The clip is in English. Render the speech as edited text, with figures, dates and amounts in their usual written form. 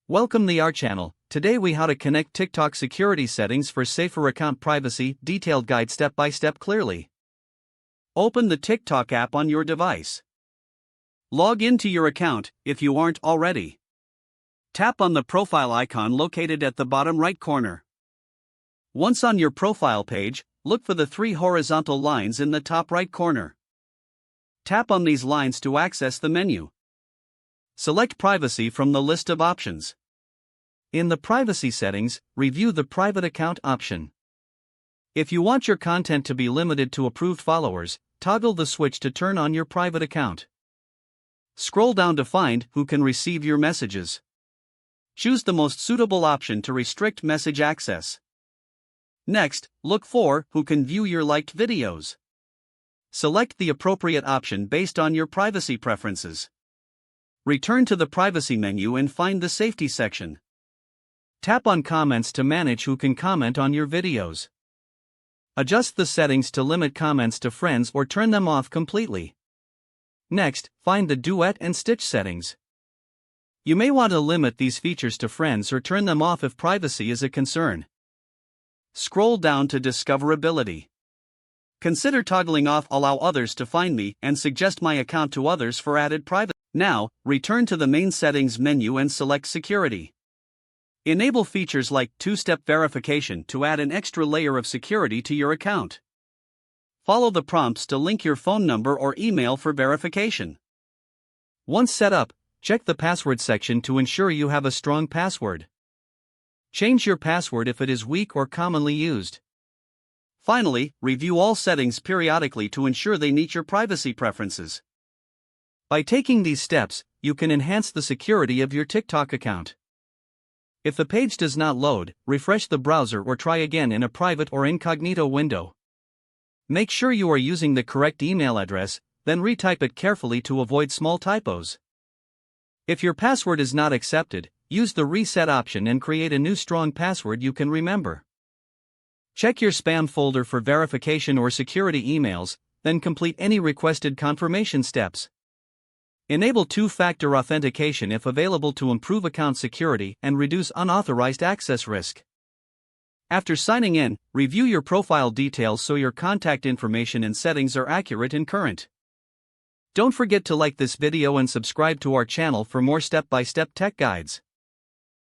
Welcome to our channel. Today we how to connect TikTok security settings for safer account privacy, detailed guide step by step clearly. Open the TikTok app on your device. Log into your account if you aren't already. Tap on the profile icon located at the bottom right corner. Once on your profile page, look for the three horizontal lines in the top right corner. Tap on these lines to access the menu. Select Privacy from the list of options. In the privacy settings, review the private account option. If you want your content to be limited to approved followers, toggle the switch to turn on your private account. Scroll down to find who can receive your messages. Choose the most suitable option to restrict message access. Next, look for who can view your liked videos. Select the appropriate option based on your privacy preferences. Return to the privacy menu and find the safety section. Tap on comments to manage who can comment on your videos. Adjust the settings to limit comments to friends or turn them off completely. Next, find the duet and stitch settings. You may want to limit these features to friends or turn them off if privacy is a concern. Scroll down to discoverability. Consider toggling off Allow others to find me and suggest my account to others for added privacy. Now, return to the main settings menu and select Security. Enable features like two-step verification to add an extra layer of security to your account. Follow the prompts to link your phone number or email for verification. Once set up, check the password section to ensure you have a strong password. Change your password if it is weak or commonly used. Finally, review all settings periodically to ensure they meet your privacy preferences. By taking these steps, you can enhance the security of your TikTok account. If the page does not load, refresh the browser or try again in a private or incognito window. Make sure you are using the correct email address, then retype it carefully to avoid small typos. If your password is not accepted, use the reset option and create a new strong password you can remember. Check your spam folder for verification or security emails, then complete any requested confirmation steps. Enable two-factor authentication if available to improve account security and reduce unauthorized access risk. After signing in, review your profile details so your contact information and settings are accurate and current. Don't forget to like this video and subscribe to our channel for more step-by-step tech guides.